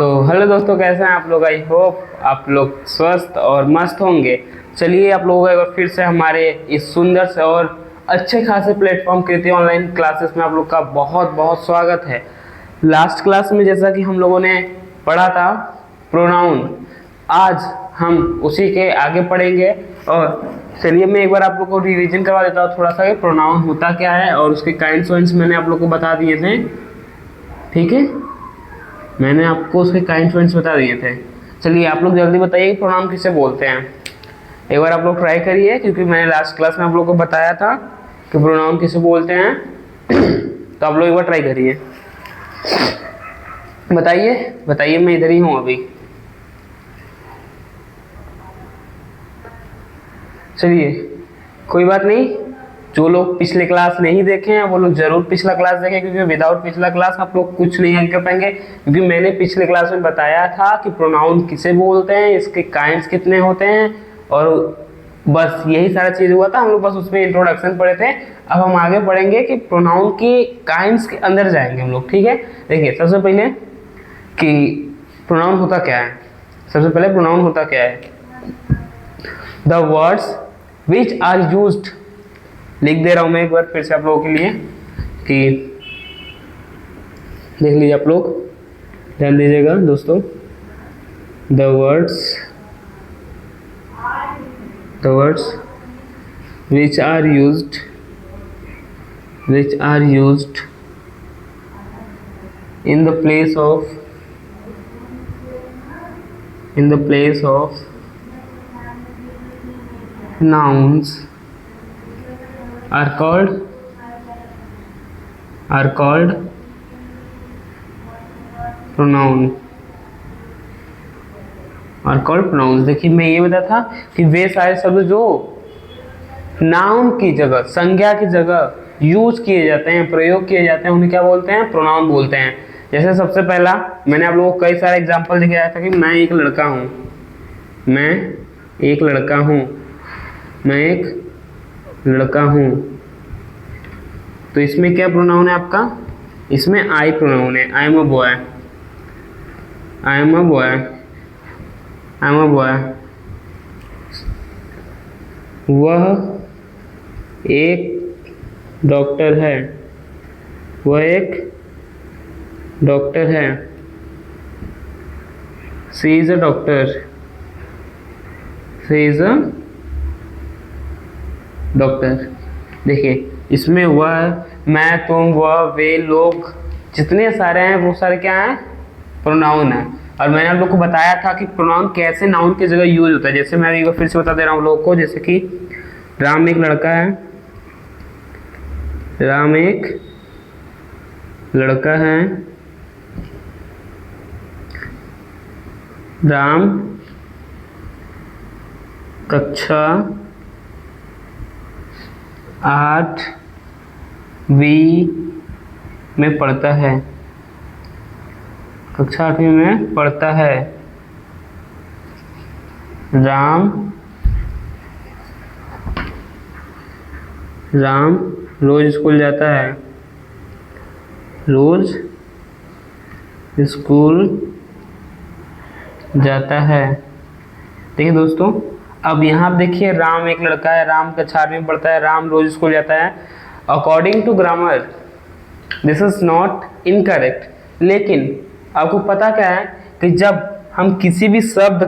तो हेलो दोस्तों, कैसे हैं आप लोग। आई होप आप लोग स्वस्थ और मस्त होंगे। चलिए आप लोगों का एक बार फिर से हमारे इस सुंदर से और अच्छे खासे प्लेटफॉर्म कृति ऑनलाइन क्लासेस में आप लोग का बहुत बहुत स्वागत है। लास्ट क्लास में जैसा कि हम लोगों ने पढ़ा था प्रोनाउन, आज हम उसी के आगे पढ़ेंगे। और चलिए मैं एक बार आप लोग को रिवीजन करवा देता हूँ थोड़ा सा कि प्रोनाउन होता क्या है और उसके काइंड्स वाइंड्स मैंने आप लोग को बता दिए थे। ठीक है, मैंने आपको उसके काइंड फ्रेंड्स बता दिए थे। चलिए आप लोग जल्दी बताइए प्रोनाउन किसे बोलते हैं। एक बार आप लोग ट्राई करिए, क्योंकि मैंने लास्ट क्लास में आप लोग को बताया था कि प्रोनाउन किसे बोलते हैं। तो आप लोग एक बार ट्राई करिए, बताइए बताइए। मैं इधर ही हूँ अभी। चलिए कोई बात नहीं, जो लोग पिछले क्लास नहीं देखे हैं वो लोग जरूर पिछला क्लास देखें, क्योंकि विदाउट पिछला क्लास आप लोग कुछ नहीं कर पाएंगे। क्योंकि मैंने पिछले क्लास में बताया था कि प्रोनाउन किसे बोलते हैं, इसके काइंड्स कितने होते हैं, और बस यही सारा चीज़ हुआ था। हम लोग बस उसमें इंट्रोडक्शन पढ़े थे। अब हम आगे पढ़ेंगे कि प्रोनाउन की काइंड्स के अंदर जाएंगे हम लोग। ठीक है, देखिए सबसे पहले कि प्रोनाउन होता क्या है। सबसे पहले प्रोनाउन होता क्या है। The words which are used, लिख दे रहा हूं मैं एक बार फिर से आप लोगों के लिए कि देख लीजिए आप लोग, ध्यान दीजिएगा दोस्तों। The words which are used in the place of nouns are called pronouns। देखिए मैं ये बताया था कि वे सारे शब्द जो नाउन की जगह, संज्ञा की जगह यूज किए जाते हैं, प्रयोग किए जाते हैं, उन्हें क्या बोलते हैं, प्रोनाउन बोलते हैं। जैसे सबसे पहला मैंने आप लोगों को कई सारे एग्जांपल दिखाया था कि मैं एक लड़का हूँ। तो इसमें क्या प्रोनाउन है आपका, इसमें आई प्रोनाउन है। I am a boy. वह एक डॉक्टर है। She is a doctor. देखिए इसमें वह, मैं, तुम, वह, वे, लोग जितने सारे हैं वो सारे क्या हैं, प्रोनाउन है। और मैंने आप लोग को बताया था कि प्रोनाउन कैसे नाउन की जगह यूज होता है। जैसे मैं एक बार फिर से बता दे रहा हूँ लोगों को, जैसे कि राम एक लड़का है। राम कक्षा 8वीं में पढ़ता है। कक्षा 8वीं में पढ़ता है। राम रोज स्कूल जाता है। देखिए दोस्तों, अब यहाँ देखिए राम एक लड़का है, राम कक्षा 8वीं में पढ़ता है, राम रोज स्कूल जाता है। According to grammar this is not incorrect. लेकिन आपको पता क्या है कि जब हम किसी भी शब्द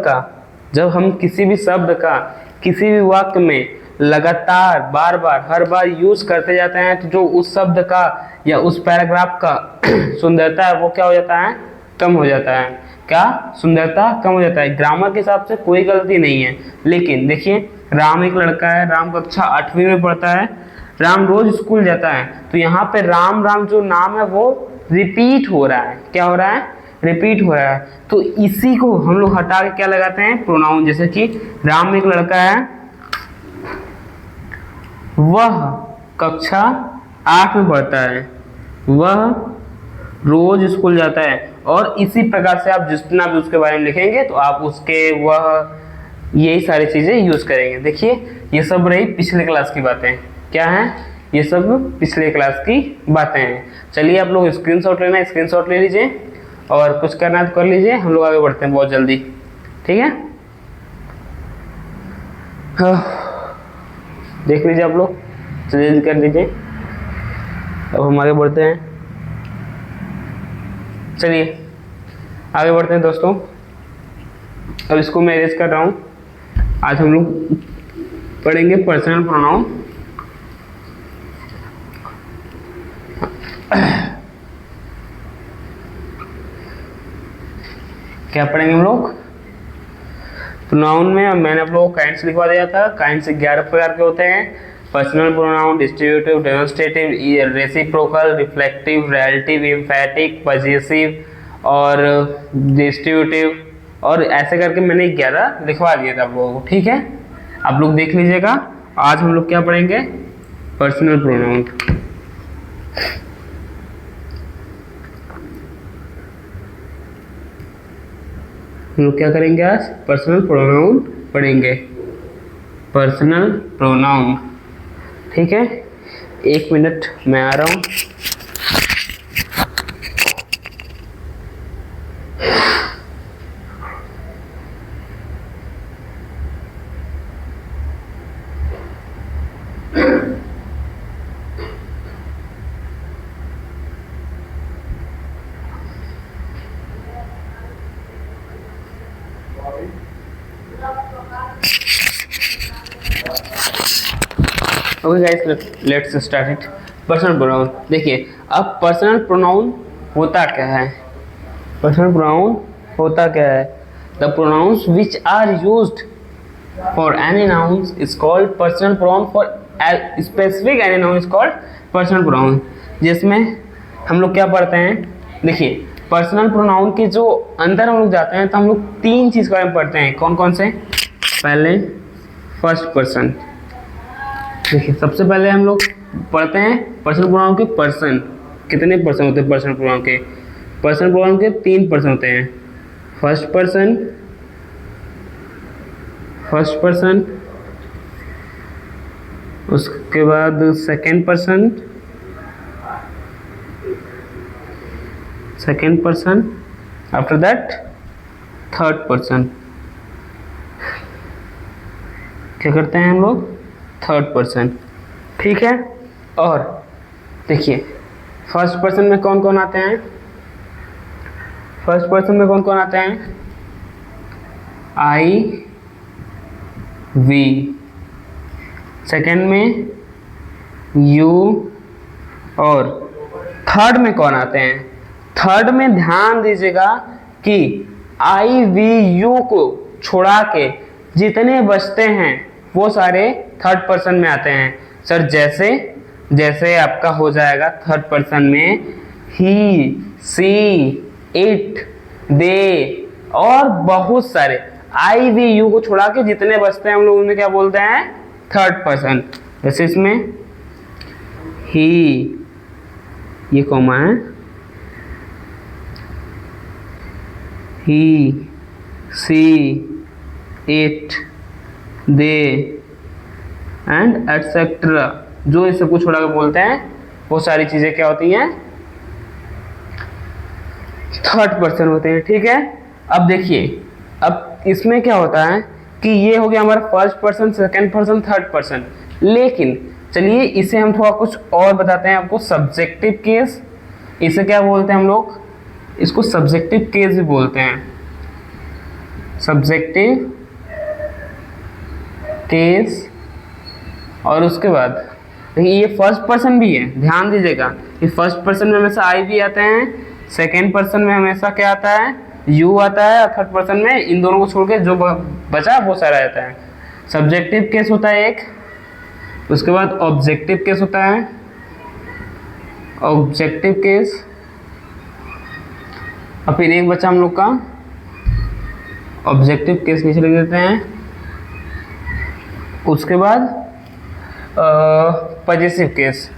का किसी भी वाक्य में लगातार बार बार हर बार यूज करते जाते हैं, तो जो उस शब्द का या उस पैराग्राफ का सुंदरता है वो क्या हो जाता है, कम हो जाता है। क्या सुंदरता कम हो जाता है। ग्रामर के हिसाब से कोई गलती नहीं है। लेकिन देखिए राम एक लड़का है, राम कक्षा 8वीं में पढ़ता है, राम रोज स्कूल जाता है। तो यहाँ पे राम जो नाम है वो रिपीट हो रहा है। क्या हो रहा है, रिपीट हो रहा है। तो इसी को हम लोग हटा के क्या लगाते हैं, प्रोनाउन। जैसे कि राम एक लड़का है, वह कक्षा 8 में पढ़ता है, वह रोज स्कूल जाता है। और इसी प्रकार से आप जितना भी उसके बारे में लिखेंगे तो आप उसके वह यही सारी चीजें यूज करेंगे। देखिए ये सब रही पिछले क्लास की बातें। क्या है, ये सब पिछले क्लास की बातें हैं। चलिए आप लोग स्क्रीनशॉट लेना, स्क्रीनशॉट ले लीजिए और कुछ करना है तो कर लीजिए, हम लोग आगे बढ़ते हैं बहुत जल्दी, ठीक है। देख लीजिए आप लोग, जल्दी कर लीजिए। अब हम आगे बढ़ते हैं, चलिए आगे बढ़ते हैं दोस्तों। अब इसको मैं इरेज कर रहा हूँ। आज हम लोग पढ़ेंगे पर्सनल प्रोनाउन। क्या पढ़ेंगे हम लोग? प्रोनाउन में मैंने आप लोगों को काइंड्स लिखवा दिया था। काइंड्स 11 प्रकार के होते हैं। Personal pronoun, distributive, demonstrative, reciprocal, reflective, relative, एम्फैटिक, possessive और डिस्ट्रीब्यूटिव, और ऐसे करके मैंने 11 लिखवा दिए थे आप लोगों को, ठीक है। आप लोग देख लीजिएगा। आज हम लोग क्या पढ़ेंगे? Personal pronoun. हम लोग क्या करेंगे आज? पर्सनल प्रोनाउन पढ़ेंगे। पर्सनल प्रोनाउन, ठीक है। 1 मिनट मैं आ रहा हूँ। Okay guys, let's start it. Personal pronoun, देखिए अब पर्सनल प्रोनाउन होता क्या है? पर्सनल प्रोनाउन होता क्या है? The pronouns which are used for any noun is called personal pronoun, for specific any noun is called personal pronoun. जिसमें हम लोग क्या पढ़ते हैं? देखिए पर्सनल प्रोनाउन के जो अंदर हम लोग जाते हैं तो हम लोग 3 चीज़ के बारे में पढ़ते हैं। कौन कौन से? पहले फर्स्ट पर्सन। देखिए सबसे पहले हम लोग पढ़ते हैं पर्सनल प्रोनाउन के पर्सन। कितने पर्सन होते हैं पर्सनल प्रोनाउन के? पर्सनल प्रोनाउन के 3 पर्सन होते हैं। फर्स्ट पर्सन, उसके बाद second person, after that third person. क्या करते हैं हम लोग? थर्ड पर्सन, ठीक है। और देखिए फर्स्ट पर्सन में कौन कौन आते हैं? फर्स्ट पर्सन में कौन कौन आते हैं? आई, वी। सेकंड में यू, और थर्ड में कौन आते हैं? थर्ड में ध्यान दीजिएगा कि आई, वी, यू को छोड़ा के जितने बचते हैं वो सारे थर्ड पर्सन में आते हैं। सर जैसे आपका हो जाएगा थर्ड पर्सन में ही, सी, इट, दे और बहुत सारे। आई, वी, यू को छोड़ा के जितने बचते हैं हम लोग उन्हें क्या बोलते हैं? Third person. जैसे इसमें ही, ये कॉमा है, ही, सी, इट, दे एंड एटसेट्रा, जो इस सबको छोड़ा के बोलते हैं वो सारी चीजें क्या होती हैं? थर्ड पर्सन होते हैं, ठीक है। अब देखिए अब इसमें क्या होता है कि ये हो गया हमारा first person, second person, third person. लेकिन चलिए इसे हम थोड़ा कुछ और बताते हैं आपको। सब्जेक्टिव केस, इसे क्या बोलते हैं हम लोग? इसको सब्जेक्टिव केस भी बोलते हैं। Subjective case. और उसके बाद देखिए ये फर्स्ट पर्सन भी है, ध्यान दीजिएगा कि फर्स्ट पर्सन में हमेशा आई भी आते हैं, सेकेंड पर्सन में हमेशा क्या आता है? यू आता है, और थर्ड पर्सन में इन दोनों को छोड़ के जो बचा वो सारा आता है। सब्जेक्टिव केस होता है एक, उसके बाद ऑब्जेक्टिव केस होता है। ऑब्जेक्टिव केस, और फिर एक बचा हम लोग का ऑब्जेक्टिव केस, नीचे लिख देते हैं। उसके बाद possessive case,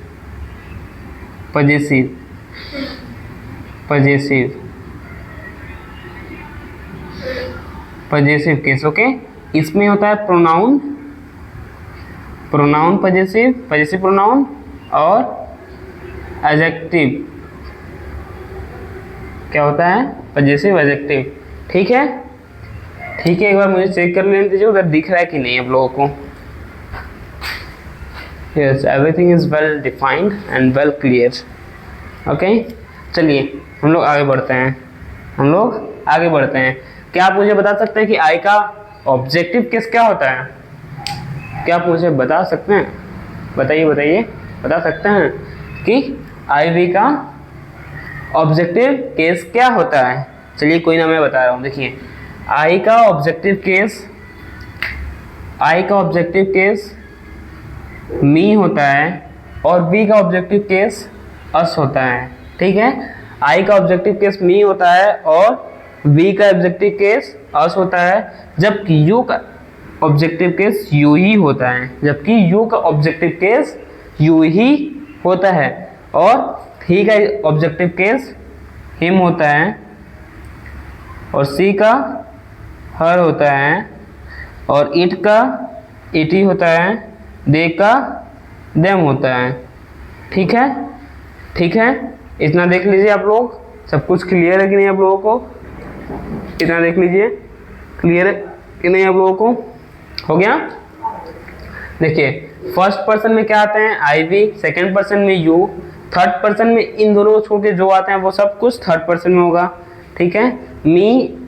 possessive case, okay. इसमें होता है प्रोनाउन पजेसिव प्रोनाउन, और एडजेक्टिव क्या होता है? Possessive adjective. ठीक है, ठीक है, एक बार मुझे चेक कर लेने दीजिए उधर दिख रहा है कि नहीं आप लोगों को। Yes, everything is well defined and well clear. Okay, चलिए हम लोग आगे बढ़ते हैं, क्या आप मुझे बता सकते हैं कि आई का ऑब्जेक्टिव केस क्या होता है? क्या आप मुझे बता सकते हैं? बताइए, बता सकते हैं कि आई वी का ऑब्जेक्टिव केस क्या होता है? चलिए कोई ना, मैं बता रहा हूँ। देखिए, आई का ऑब्जेक्टिव केस मी होता है और वी का ऑब्जेक्टिव केस अस होता है। ठीक है, आई का ऑब्जेक्टिव केस मी होता है और वी का ऑब्जेक्टिव केस अस होता है, जबकि यू का ऑब्जेक्टिव केस यू ही होता है, और ही का ऑब्जेक्टिव केस हिम होता है, और सी का हर होता है, और इट का इट ही होता है, दे का देम होता है। ठीक है, इतना देख लीजिए आप लोग। सब कुछ क्लियर है कि नहीं आप लोगों को? इतना देख लीजिए, क्लियर है कि नहीं आप लोगों को? हो गया? देखिए, फर्स्ट पर्सन में क्या आते हैं? आई वी, सेकेंड पर्सन में यू, थर्ड पर्सन में इन दोनों को छोड़ के जो आते हैं वो सब कुछ थर्ड पर्सन में होगा। ठीक है, me,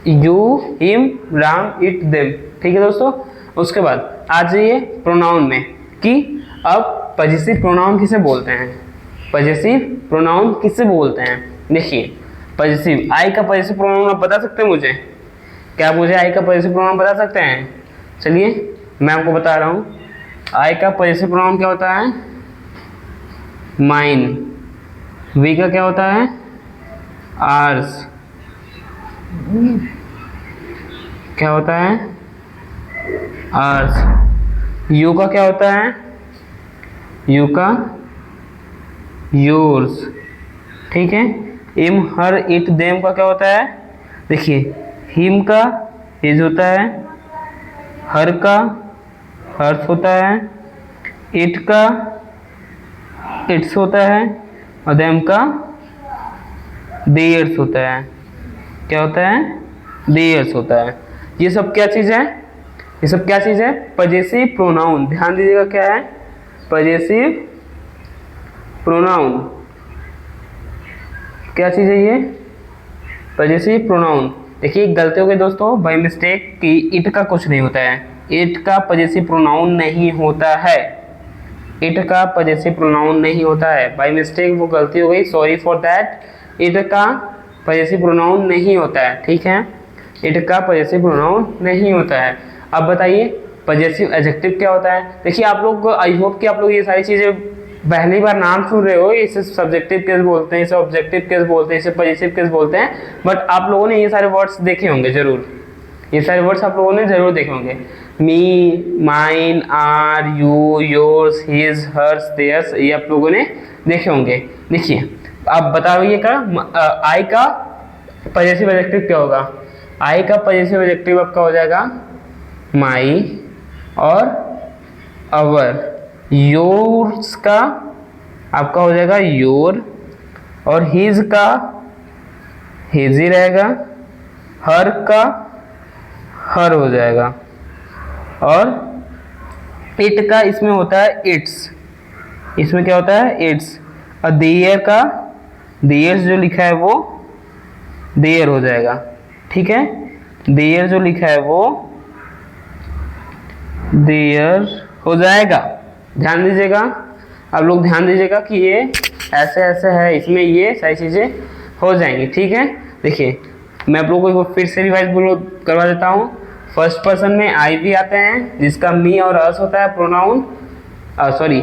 you, him, Ram, it, them. ठीक है दोस्तों, उसके बाद आ जाइए प्रोनाउन में कि अब पजेसिव प्रोनाउन किसे बोलते हैं? देखिए, पजेसिव, आई का पजेसिव प्रोनाउन आप बता सकते हैं मुझे? क्या आप मुझे आई का पजेसिव प्रोनाउन बता सकते हैं? चलिए मैं आपको बता रहा हूँ। आई का पजेसिव प्रोनाउन क्या होता है? माइन। वी का क्या होता है? आर्स। क्या होता है? आर्स। यू का क्या होता है? यू का योर्स। ठीक है, हिम, हर, इट, देम का क्या होता है? देखिए, हिम का हिज होता है, हर का हर्स होता है, इट का इट्स होता है, और देम का देयर्स होता है। क्या होता है? देयर्स होता है। ये सब क्या चीज़ है? Possessive pronoun. ध्यान दीजिएगा, क्या है? Possessive pronoun. क्या चीज़ है ये? Possessive pronoun. देखिए, गलती हो गई दोस्तों, बाय मिस्टेक, कि इट का कुछ नहीं होता है। इट का पजेसिव प्रोनाउन नहीं होता है। बाय मिस्टेक वो गलती हो गई, सॉरी फॉर दैट। इट का पजेसिव प्रोनाउन नहीं होता है। ठीक है, इट का पजेसिव प्रोनाउन नहीं होता है। अब बताइए पजेसिव एडजेक्टिव क्या होता है? देखिए, आप लोग, आई होप कि आप लोग ये सारी चीज़ें पहली बार नाम सुन रहे हो। इसे सब्जेक्टिव केस बोलते हैं, इसे ऑब्जेक्टिव केस बोलते हैं, इसे पजेसिव केस बोलते हैं, बट आप लोगों ने ये सारे वर्ड्स देखे होंगे जरूर। Me, mine, our, you, yours, his, hers, theirs, ये आप लोगों ने देखे होंगे। देखिए, अब बताइएगा आई का पजेसिव एडजेक्टिव क्या होगा? आई का पजेसिव एडजेक्टिव आपका हो जाएगा माई और अवर। योर्स का आपका हो जाएगा योर, और हिज का हिज ही रहेगा, हर का हर हो जाएगा, और इट का इसमें होता है इट्स। इसमें क्या होता है? इट्स। और देयर का देयर्स जो लिखा है वो देयर हो जाएगा। ठीक है, देयर जो लिखा है वो देयर हो जाएगा। ध्यान दीजिएगा, आप लोग ध्यान दीजिएगा कि ये ऐसे ऐसे है, इसमें ये सारी चीज़ें हो जाएंगी। ठीक है, देखिए मैं आप लोगों को फिर से रिवाइज करवा देता हूँ। फर्स्ट पर्सन में आई वी आते हैं, जिसका मी और अस होता है प्रोनाउन, सॉरी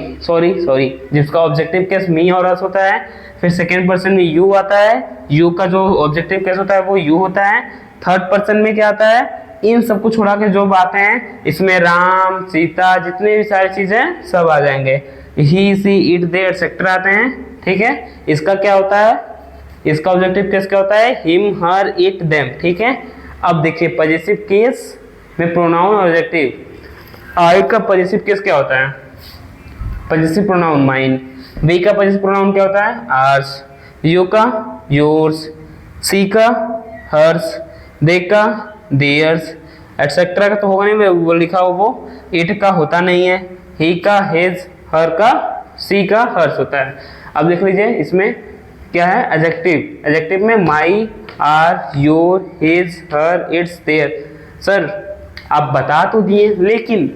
जिसका ऑब्जेक्टिव केस मी और अस होता है। फिर सेकेंड पर्सन में यू आता है, यू का जो ऑब्जेक्टिव केस होता है वो यू होता है। थर्ड पर्सन में क्या आता है? इन सबको छुड़ा के जो बातें हैं इसमें राम, सीता, जितने भी सारी चीजें सब आ जाएंगे। ही, सी, इट, दे एक्सेट्रा आते हैं। ठीक है, इसका क्या होता है? इसका ऑब्जेक्टिव केस क्या होता है? Him, her, it, them. ठीक है, अब देखिए पजेसिव केस में प्रोनाउन और एडजेक्टिव। आई का पजेसिव केस क्या होता है? Possessive pronoun mine. वी का पजेसिव प्रोनाउन क्या होता है? आर्स। यू का योर्स। सी का हर्स, दे का देयर्स, एटसेट्रा का तो होगा नहीं, वो लिखा हो वो, इट का होता नहीं है, ही का हिज, हर का सी का हर्स होता है। अब देख लीजिए इसमें क्या है, एडजेक्टिव। एडजेक्टिव में my, our, your, his, her, its, their. Sir आप बता तो दिए, लेकिन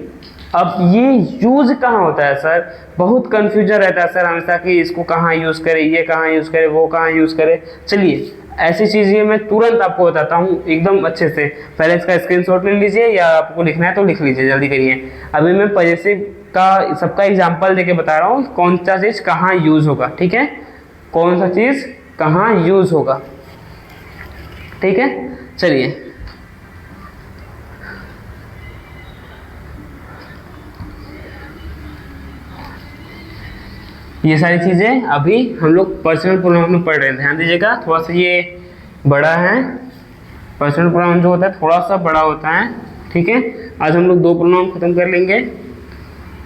अब ये यूज कहाँ होता है सर, बहुत कंफ्यूजन रहता है सर हमेशा कि इसको कहाँ यूज करें, ये कहाँ यूज करें, वो कहाँ यूज करें। चलिए ऐसी चीजें मैं तुरंत आपको बताता हूँ एकदम अच्छे से। पहले इसका स्क्रीनशॉट ले लीजिए, या आपको लिखना है तो लिख लीजिए, जल्दी करिए। अभी मैं पॉजेसिव का सबका एग्जाम्पल देके बता रहा हूँ कौन सा चीज कहाँ यूज होगा, ठीक है, कौन सा चीज कहाँ यूज होगा, ठीक है। चलिए ये सारी चीजें अभी हम लोग पर्सनल प्रोनाउन में पढ़ रहे हैं, ध्यान दीजिएगा। थोड़ा सा ये बड़ा है, पर्सनल प्रोनाउन जो होता है थोड़ा सा बड़ा होता है, ठीक है। आज हम लोग 2 प्रोनाउन खत्म कर लेंगे,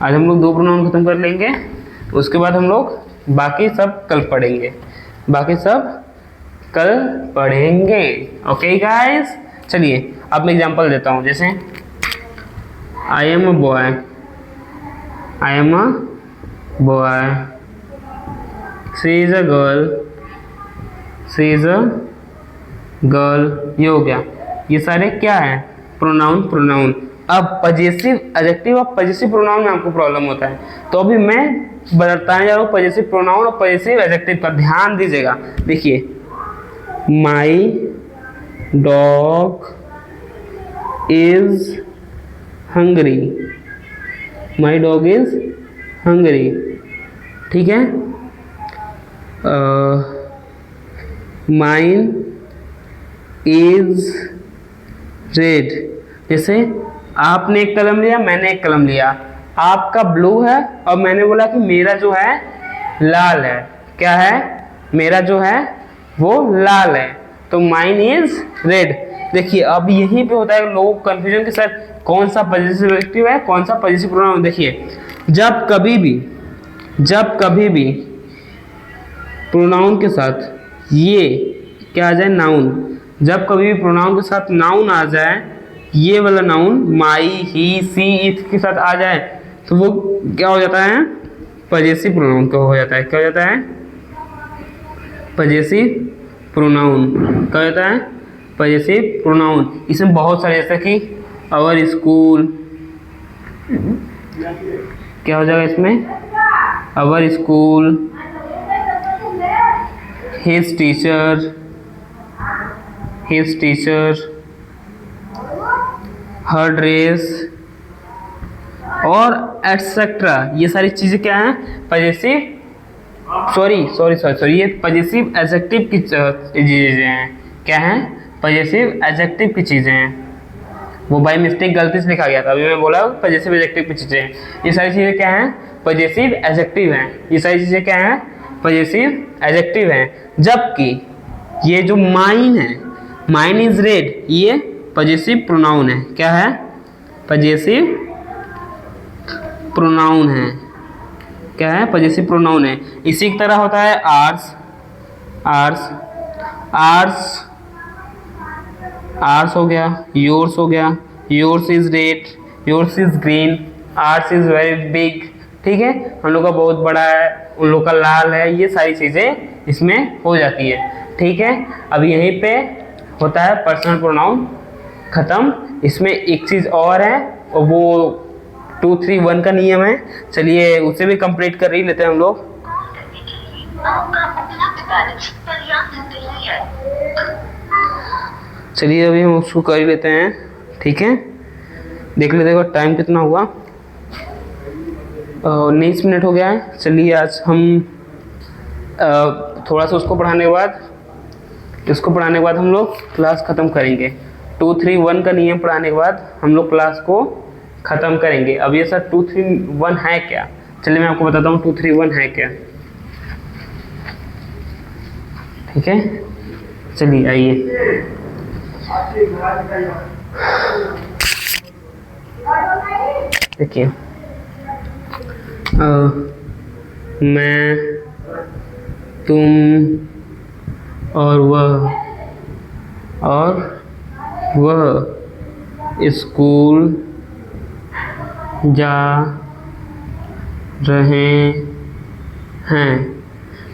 आज हम लोग 2 प्रोनाउन खत्म कर लेंगे, उसके बाद हम लोग बाकी सब कल पढ़ेंगे, बाकी सब कल पढ़ेंगे। ओके गाइस, चलिए अब मैं एग्जांपल देता हूँ। जैसे I am a boy, I am a boy, she is a girl, she is a girl, ये हो गया। ये सारे क्या है, प्रोनाउन। प्रोनाउन अब पजेसिव एडजेक्टिव और पजेसिव प्रोनाउन में आपको प्रॉब्लम होता है, तो अभी मैं बताने जा रहा हूँ पजेसिव प्रोनाउन और पजेसिव एडजेक्टिव का, ध्यान दीजिएगा। देखिए my dog is hungry, my dog is hungry, ठीक है। माइन इज रेड, जैसे आपने एक कलम लिया, मैंने एक कलम लिया, आपका ब्लू है और मैंने बोला कि मेरा जो है लाल है। क्या है, मेरा जो है वो लाल है, तो माइन इज रेड। देखिए अब यहीं पे होता है लोगों को कंफ्यूजन कि सर कौन सा पजेसिव एडजेक्टिव है, कौन सा पजेसिव प्रोनाउन। देखिए जब कभी भी प्रोनाउन के साथ ये क्या आ जाए, नाउन, जब कभी भी प्रोनाउन के साथ नाउन आ जाए, ये वाला noun my, he, C, it के साथ आ जाए, तो वो क्या हो जाता है, पजेसिव प्रोनाउन का हो जाता है। क्या हो जाता है, पजेसिव प्रोनाउन। क्या हो जाता है, पजेसिव प्रोनाउन। इसमें बहुत सारे, जैसे कि आवर स्कूल, क्या हो जाएगा इसमें, our school, his teacher, his teacher, her dress और एटसेट्रा। ये सारी चीज़ें क्या हैं, पजेसिव, सॉरी ये पजेसिव एडजेक्टिव की चीज़ें हैं। क्या हैं, पजेसिव एडजेक्टिव की चीज़ें हैं। वो बाय मिस्टेक गलती से लिखा गया था, अभी मैं बोला पजेसिव एडजेक्टिव की चीज़ें हैं। ये सारी चीज़ें क्या हैं, पजेसिव एडजेक्टिव हैं। ये सारी चीज़ें क्या हैं, पजेसिव एडजेक्टिव हैं। जबकि ये जो माइन है, माइन इज रेड, ये पजेसिव प्रोनाउन है। क्या है, पजेसिव प्रोनाउन है। क्या है, पजेसिव प्रोनाउन है। इसी की तरह होता है आर्स, आर्स, आर्स, आर्स हो गया, योर्स हो गया, yours is red, yours is green, ours is very big, ठीक है, हम लोग का बहुत बड़ा है, उन लोग का लाल है। ये सारी चीज़ें इसमें हो जाती है, ठीक है। अब यहीं पे होता है पर्सनल प्रोनाउन खत्म। इसमें एक चीज़ और है, और वो 2, 3, 1 का नियम है। चलिए उसे भी कंप्लीट कर ही लेते हैं हम लोग। चलिए अभी हम उसको कर ही लेते हैं, ठीक है। देख लेते हैं टाइम कितना हुआ, 19 मिनट हो गया है। चलिए आज हम थोड़ा सा उसको पढ़ाने के बाद हम लोग क्लास ख़त्म करेंगे। 2, 3, 1 का नियम पढ़ाने के बाद हम लोग क्लास को ख़त्म करेंगे। अब ये सर 2, 3, 1 है क्या, चलिए मैं आपको बताता हूँ 2, 3, 1 है क्या, ठीक है। चलिए आइए, देखिए मैं, तुम और वह और वह स्कूल जा रहे हैं।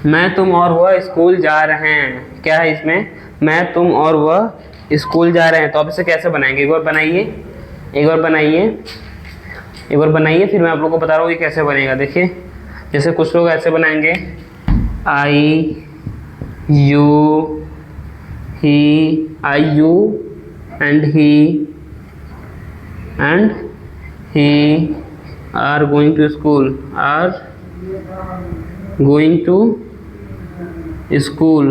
मैं, तुम और वह स्कूल जा रहे हैं। क्या है इसमें? मैं, तुम और वह स्कूल जा रहे हैं। तो अब इसे कैसे बनाएंगे? एक बार बनाइए, एक बार बनाइए, एक बार बनाइए, फिर मैं आप लोगों को बता रहा हूँ ये कैसे बनेगा। देखिए, जैसे कुछ लोग ऐसे बनाएंगे, I you and he are going to school.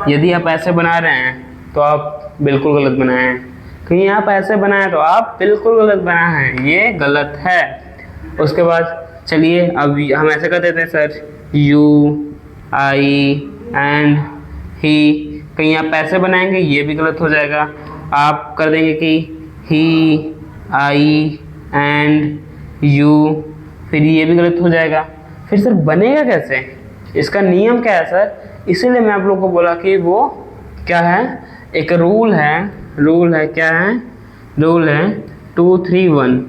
यदि आप ऐसे बना रहे हैं तो आप बिल्कुल गलत बनाए हैं। कहीं आप ऐसे बनाए तो आप बिल्कुल गलत बनाए हैं, ये गलत है। उसके बाद चलिए अब हम ऐसे कर देते हैं sir, you I and he. कहीं आप ऐसे बनाएंगे, ये भी गलत हो जाएगा। आप कर देंगे कि ही आई एंड यू, फिर ये भी गलत हो जाएगा। फिर सर बनेगा कैसे? इसका नियम क्या है सर? इसीलिए मैं आप लोग को बोला कि वो क्या है, एक रूल है क्या है? रूल है 2 3 1।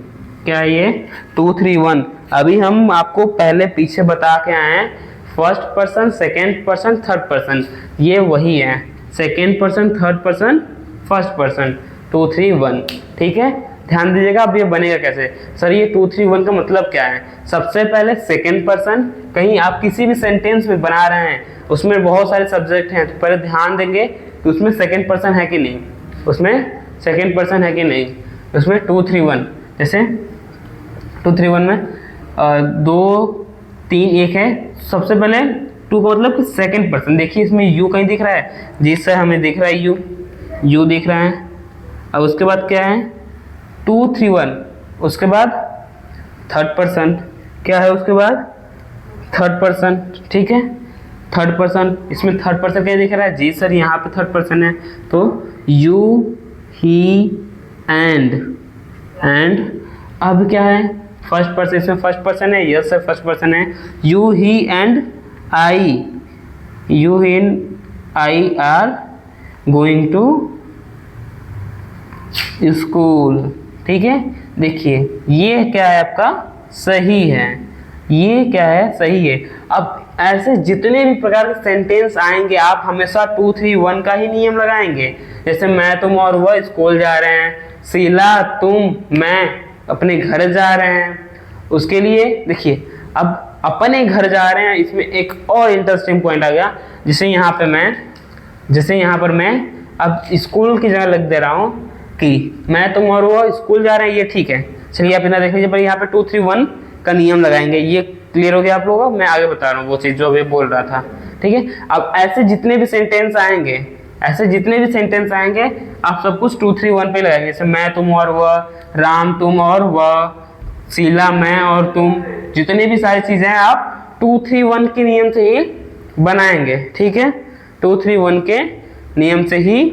क्या है ये? 2 3 1। अभी हम आपको पहले पीछे बता के आए हैं, first person, second person, third person, ये वही है। Second person, third person, first person, 2 3 1। ठीक है, ध्यान दीजिएगा। अब ये बनेगा कैसे सर? ये 2 3 1 का मतलब क्या है? सबसे पहले सेकेंड पर्सन, कहीं आप किसी भी सेंटेंस में बना रहे हैं, उसमें बहुत सारे सब्जेक्ट हैं, तो पहले ध्यान देंगे कि उसमें सेकेंड पर्सन है कि नहीं, उसमें सेकेंड पर्सन है कि नहीं। उसमें 2 3 1, जैसे 2 3 1 में 2 3 1 है। सबसे पहले 2 का मतलब सेकेंड पर्सन। देखिए इसमें यू कहीं दिख रहा है? जी सर, हमें दिख रहा है यू दिख रहा है। अब उसके बाद क्या है? 2 3 1। उसके बाद थर्ड पर्सन, क्या है उसके बाद? Third person. ठीक है, थर्ड पर्सन, इसमें थर्ड पर्सन क्या दिख रहा है? जी सर, यहाँ पे थर्ड पर्सन है, तो यू ही एंड अब क्या है? फर्स्ट पर्सन, इसमें फर्स्ट पर्सन है। यस सर, फर्स्ट पर्सन है। You he and I are going to school. ठीक है, देखिए ये क्या है आपका? सही है। ये क्या है? सही है। अब ऐसे जितने भी प्रकार के सेंटेंस आएंगे, आप हमेशा 2 3 1 का ही नियम लगाएंगे। जैसे मैं, तुम और वह स्कूल जा रहे हैं, शीला, तुम, मैं अपने घर जा रहे हैं। उसके लिए देखिए, अब अपने घर जा रहे हैं, इसमें एक और इंटरेस्टिंग पॉइंट आ गया। जैसे यहाँ पर मैं अब स्कूल की जगह लिख दे रहा हूँ कि मैं, तुम और वो स्कूल जा रहे हैं, ये ठीक है। चलिए आप इतना देख लीजिए, पर यहाँ पे 2 3 1 का नियम लगाएंगे। ये क्लियर हो गया आप लोगों को? मैं आगे बता रहा हूँ वो चीज़ जो अभी बोल रहा था। ठीक है, अब ऐसे जितने भी सेंटेंस आएंगे, आप सब कुछ 2 3 1 पे लगाएंगे। जैसे मैं, तुम और वह, राम, तुम और वह, शीला, मैं और तुम, जितने भी सारी चीज़ें हैं आप 2 3 1 के नियम से ही बनाएंगे। ठीक है, 2 3 1 के नियम से ही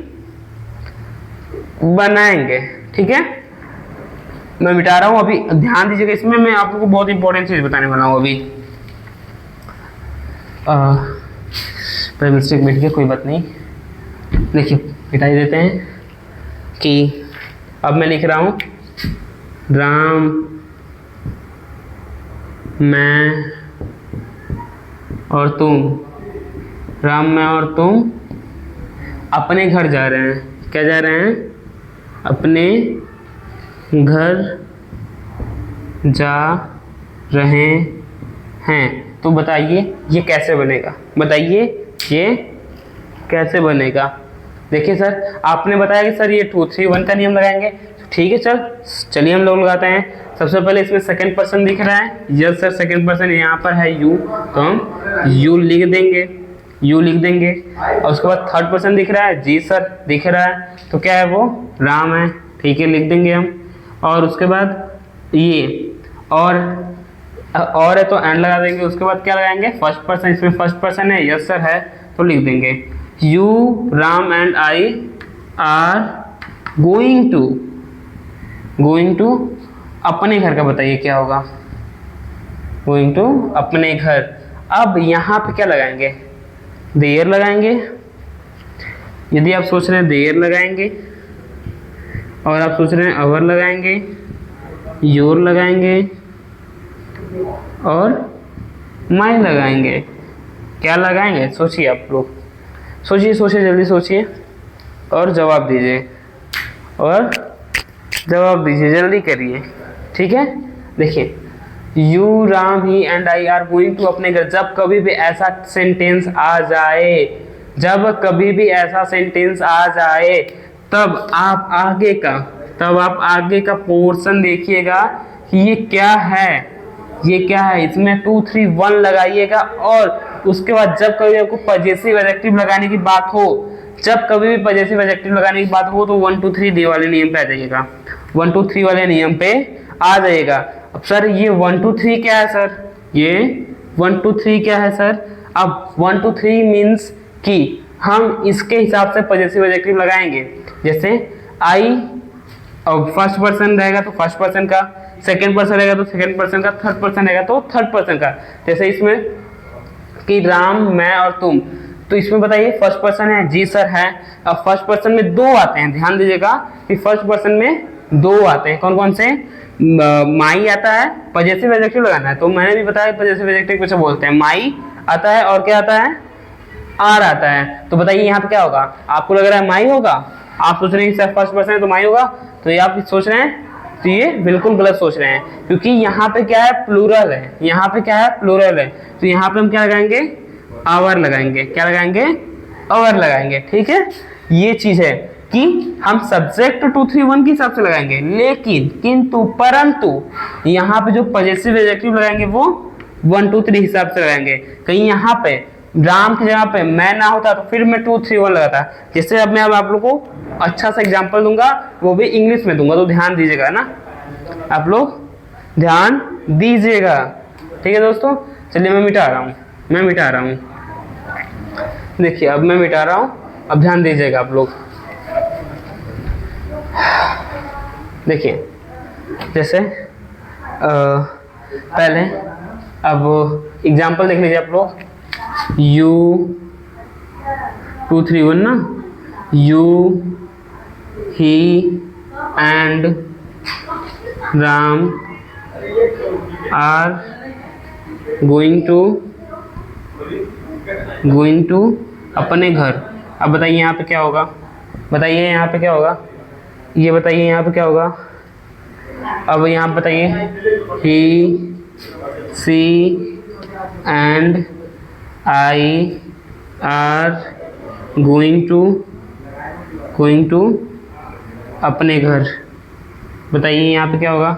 बनाएंगे। ठीक है, मैं मिटा रहा हूं अभी, ध्यान दीजिएगा। इसमें मैं आप लोगों को बहुत इंपॉर्टेंट चीज बताने वाला हूं अभी। पर मिस्टेक मिट गया, कोई बात नहीं। देखिए मिटाई देते हैं कि अब मैं लिख रहा हूं, राम, मैं और तुम अपने घर जा रहे हैं। क्या जा रहे हैं? अपने घर जा रहे हैं। तो बताइए ये कैसे बनेगा? देखिए सर, आपने बताया कि सर ये 2 3 1 का नियम लगाएंगे। ठीक है सर, चलिए हम लोग लगाते हैं। सबसे पहले इसमें सेकंड पर्सन दिख रहा है। यस सर, सेकंड पर्सन यहाँ पर है यू, तो हम यू लिख देंगे। और उसके बाद थर्ड पर्सन दिख रहा है, जी सर दिख रहा है, तो क्या है वो? राम है। ठीक है, लिख देंगे हम। और उसके बाद ये और है तो एंड लगा देंगे। उसके बाद क्या लगाएंगे? फर्स्ट पर्सन, इसमें फर्स्ट पर्सन है, यस सर है, तो लिख देंगे you, Ram and I are going to अपने घर का बताइए क्या होगा? गोइंग टू अपने घर। अब यहाँ पे क्या लगाएंगे? देयर लगाएंगे। यदि आप सोच रहे हैं देयर लगाएंगे और आप सोच रहे हैं अवर लगाएंगे, योर लगाएंगे और माई लगाएंगे, क्या लगाएंगे? सोचिए आप लोग, सोचिए सोचिए, जल्दी सोचिए और जवाब दीजिए, जल्दी करिए। ठीक है, देखिए, you, Ram, he and I are going to अपने घर। जब कभी भी ऐसा सेंटेंस आ जाए, तब आप आगे का पोर्शन देखिएगा कि ये क्या है, इसमें 2 3 1 लगाइएगा और उसके बाद जब कभी आपको पजेसिव एडजेक्टिव लगाने की बात हो, तो 1 2 3 दे वाले नियम पे आ जाइएगा, 1 2 3 वाले नियम पे आ जाइएगा। अब सर ये 1 2 3 क्या है सर? ये 1 2 3 क्या है सर? अब 1 2 3 मीन्स कि हम इसके हिसाब से पजेसिव एडजेक्टिव लगाएंगे। जैसे आई, अब फर्स्ट पर्सन रहेगा तो फर्स्ट पर्सन का, सेकंड पर्सन रहेगा तो सेकंड पर्सन का, थर्ड पर्सन रहेगा तो थर्ड पर्सन का। जैसे इसमें कि राम, मैं और तुम, तो इसमें बताइए फर्स्ट पर्सन है, जी सर है। अब फर्स्ट पर्सन में 2 आते हैं, ध्यान दीजिएगा कि फर्स्ट पर्सन में 2 आते हैं। कौन कौन से? माई आता है, पजेसिव एडजेक्टिव लगाना है, तो मैंने भी बताया पजेसिव एडजेक्टिव कैसे बोलते हैं। माई आता है और क्या आता है? आर आता है। तो बताइए यहाँ पे क्या होगा? आपको लग रहा है माई होगा, आप सोच रहे हैं कि फर्स्ट पर्सन है तो माई होगा, तो ये आप सोच रहे हैं तो ये बिल्कुल गलत सोच रहे हैं, क्योंकि यहाँ पे क्या है? प्लूरल है। तो यहाँ पे हम क्या लगाएंगे? आवर लगाएंगे। क्या लगाएंगे? आवर लगाएंगे। ठीक है, ये चीज है कि हम सब्जेक्ट 2 3 1 के हिसाब से लगाएंगे, लेकिन परंतु यहाँ पे जो पजेसिव एडजेक्टिव लगाएंगे वो 1 2 3 हिसाब से लगाएंगे। कहीं यहाँ पे राम की जगह पे मैं ना होता तो फिर मैं 2 3 1 लगाता। जैसे अब मैं आप लोगों को अच्छा सा एग्जांपल दूंगा, वो भी इंग्लिश में दूंगा, तो ध्यान दीजिएगा ना, आप लोग ध्यान दीजिएगा। ठीक है दोस्तों, चलिए मैं मिटा रहा हूँ। देखिए अब मैं मिटा रहा हूँ, अब ध्यान दीजिएगा आप लोग। देखिए जैसे पहले अब एग्जांपल देख लीजिए आप लोग। यू 2 3 1 ना, you, he and Ram are going to अपने घर। अब बताइए यहाँ पे क्या होगा? ये बताइए यहाँ पे क्या होगा? अब यहाँ पे बताइए, he, she and I are going to अपने घर। बताइए यहाँ पे क्या होगा?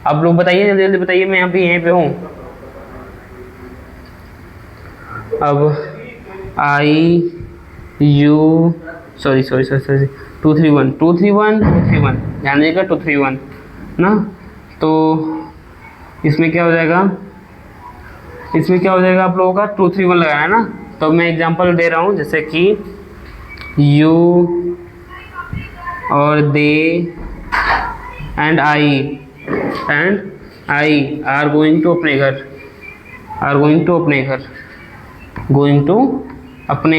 आप लोग बताइए, जल्दी जल्दी बताइए, मैं यहीं पे हूँ। अब आई, यू, सॉरी 2 3 1 ध्यान दीजिएगा, 2 3 1 ना। तो इसमें क्या हो जाएगा? आप लोगों का 2 3 1 लगाना है ना। तो मैं एग्जांपल दे रहा हूँ, जैसे कि यू और they and I are going to अपने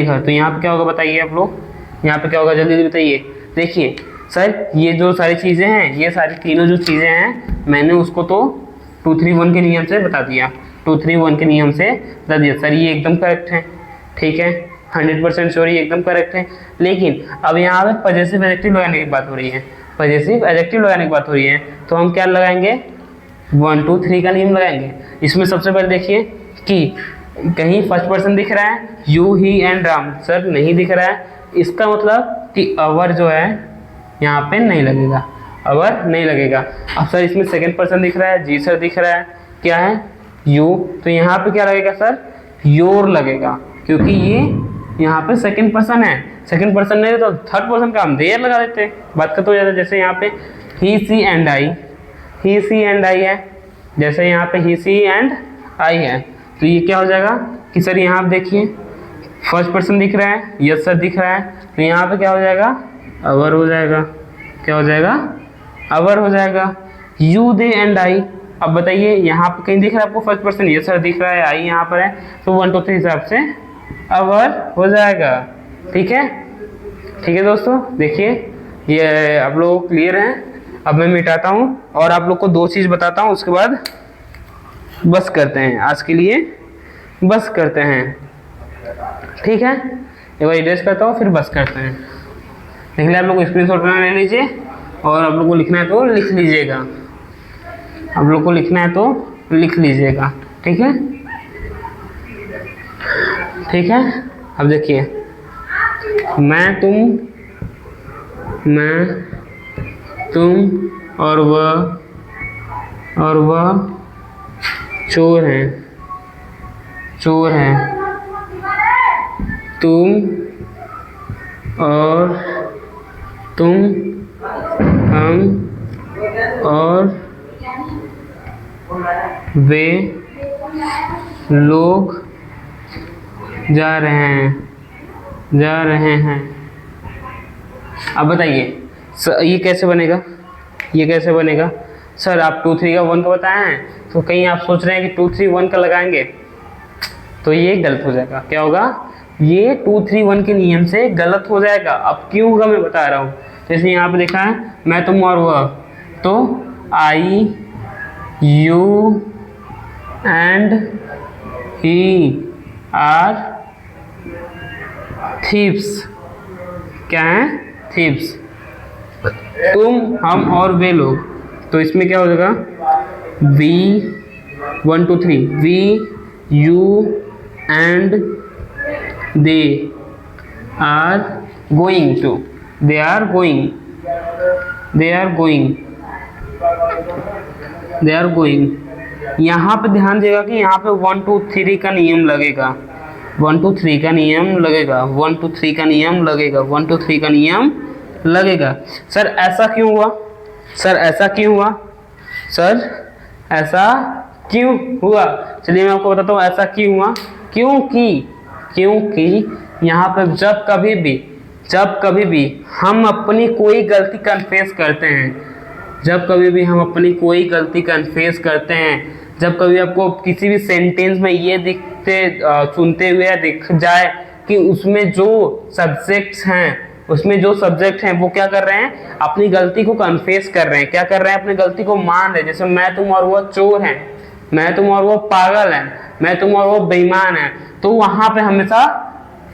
घर। तो यहाँ पे क्या होगा बताइए आप लोग? यहाँ पे क्या होगा, जल्दी जल्दी बताइए। देखिए सर, ये जो सारी चीज़ें हैं, ये सारी तीनों जो चीज़ें हैं, मैंने उसको तो 2 3 1 के नियम से बता दिया। सर ये एकदम करेक्ट है, ठीक है, 100% श्योर, ये एकदम करेक्ट है। लेकिन अब यहाँ पे पजेसिव एडजेक्टिव लगाने की बात हो रही है, तो हम क्या लगाएंगे? 1 2 3 का नियम लगाएंगे। इसमें सबसे पहले देखिए कि कहीं फर्स्ट पर्सन दिख रहा है, you, he and Ram. Sir नहीं दिख रहा है, इसका मतलब कि अवर जो है यहाँ पे नहीं लगेगा, अब सर इसमें सेकंड पर्सन दिख रहा है, जी सर दिख रहा है, क्या है? यू। तो यहाँ पे क्या लगेगा सर? योर लगेगा, क्योंकि ये यहाँ पे सेकंड पर्सन है। सेकंड पर्सन नहीं तो थर्ड पर्सन का हम देयर लगा देते, बात खत्म हो जाता है। जैसे यहाँ पे ही, सी एंड आई है, जैसे यहाँ पे ही, सी एंड आई है, तो ये क्या हो जाएगा कि सर यहाँ आप देखिए फर्स्ट पर्सन दिख रहा है, यस सर दिख रहा है, तो यहाँ पे क्या हो जाएगा? अवर हो जाएगा। क्या हो जाएगा? अवर हो जाएगा। यू, दे एंड आई। अब बताइए यहाँ पे कहीं दिख रहा है आपको फर्स्ट पर्सन? यस सर दिख रहा है, आई यहाँ पर है, तो 1 2 3 हिसाब से अवर हो जाएगा। ठीक है, ठीक है दोस्तों, देखिए ये आप लोगों को क्लियर है। अब मैं मिटाता हूँ और आप लोग को दो चीज़ बताता हूँ, उसके बाद बस करते हैं, आज के लिए बस करते हैं। ठीक है, एक बार इरेज करता हूँ फिर बस करते हैं। देख लिया आप लोग, स्क्रीनशॉट बना ले लीजिए और आप लोग को लिखना है तो लिख लीजिएगा, आप लोग को लिखना है तो लिख लीजिएगा। ठीक है, ठीक है। अब देखिए, मैं तुम और वह चोर हैं, तुम हम और वे लोग जा रहे हैं। अब बताइए ये कैसे बनेगा, ये कैसे बनेगा? सर आप 2 3 का 1 का बताए हैं, तो कहीं आप सोच रहे हैं कि 2 3 1 का लगाएंगे, तो ये गलत हो जाएगा। क्या होगा? ये 2 3 1 के नियम से गलत हो जाएगा। अब क्यों होगा मैं बता रहा हूँ। जैसे यहाँ पे देखा है मैं तुम और वह, तो I you and he are thieves. क्या है? थीव्स। तुम हम और वे लोग, तो इसमें क्या हो जाएगा? We 1 2 3 we you and they are going to, they are going, यहाँ पे ध्यान देगा कि यहाँ पे 1 2 3 का नियम लगेगा, 1 2 3 का नियम लगेगा, 1 2 3 का नियम लगेगा, 1 2 3 का नियम लगेगा। सर ऐसा क्यों हुआ? सर ऐसा क्यों हुआ? सर ऐसा क्यों हुआ? चलिए मैं आपको बताता हूँ ऐसा क्यों हुआ। क्योंकि यहाँ पर जब कभी भी हम अपनी कोई गलती कन्फेस करते हैं, जब कभी भी हम अपनी कोई गलती कन्फेस करते हैं, जब कभी आपको किसी भी सेंटेंस में ये सुनते हुए दिख जाए कि उसमें जो सब्जेक्ट्स हैं वो क्या कर रहे हैं? अपनी गलती को कन्फेस कर रहे हैं। क्या कर रहे हैं? अपनी गलती को मान रहे हैं। जैसे मैं तुम और वो चोर हैं, मैं तुम और वो पागल हैं, मैं तुम और वो बेईमान हैं, तो वहां पे हमेशा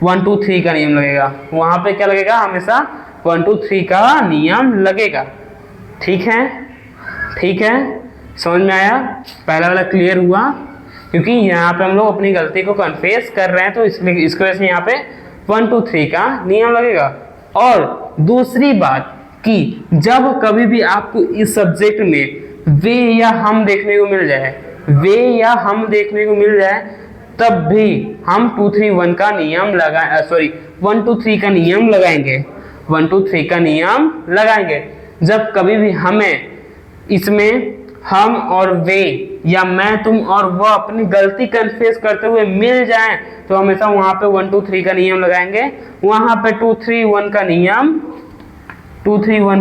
1 2 3 का नियम लगेगा। वहां पे क्या लगेगा? हमेशा 1 2 3 का नियम लगेगा। ठीक है, ठीक है, समझ में आया? पहला वाला क्लियर हुआ, क्योंकि यहाँ पे हम लोग अपनी गलती को कन्फेस कर रहे हैं, तो इसलिए इसकी वजह से यहाँ पे 1 2 3 का नियम लगेगा। और दूसरी बात कि जब कभी भी आपको इस सब्जेक्ट में वे या हम देखने को मिल जाए, तब भी हम 2 3 1 का नियम 1 2 3 का नियम लगाएंगे, 1 2 3 का नियम लगाएंगे। जब कभी भी हमें इसमें हम और वे या मैं तुम और वह अपनी गलती कन्फेस करते हुए मिल जाएं, तो हमेशा वहां पे 1 2 3 का नियम लगाएंगे। वहां पे 2 3 1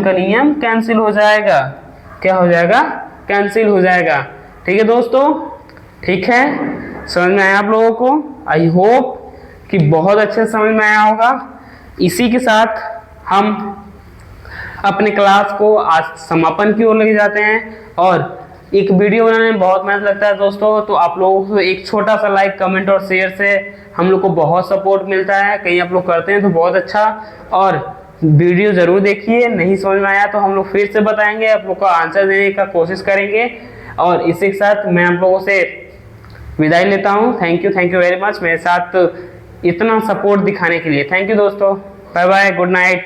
का नियम कैंसिल हो जाएगा। क्या हो जाएगा? कैंसिल हो जाएगा। ठीक है दोस्तों, ठीक है, समझ में आया आप लोगों को? आई होप कि बहुत अच्छे समझ में आया होगा। इसी के साथ हम अपने क्लास को आज समापन की ओर लेके जाते हैं। और एक वीडियो बनाने में बहुत मेहनत लगता है दोस्तों, तो आप लोगों को एक छोटा सा लाइक, कमेंट और शेयर से हम लोग को बहुत सपोर्ट मिलता है। कहीं आप लोग करते हैं तो बहुत अच्छा। और वीडियो ज़रूर देखिए, नहीं समझ में आया तो हम लोग फिर से बताएंगे, आप लोग को आंसर देने का कोशिश करेंगे। और इसी के साथ मैं आप लोगों से विदाई लेता हूँ। थैंक यू वेरी मच मेरे साथ इतना सपोर्ट दिखाने के लिए। थैंक यू दोस्तों, बाय बाय, गुड नाइट।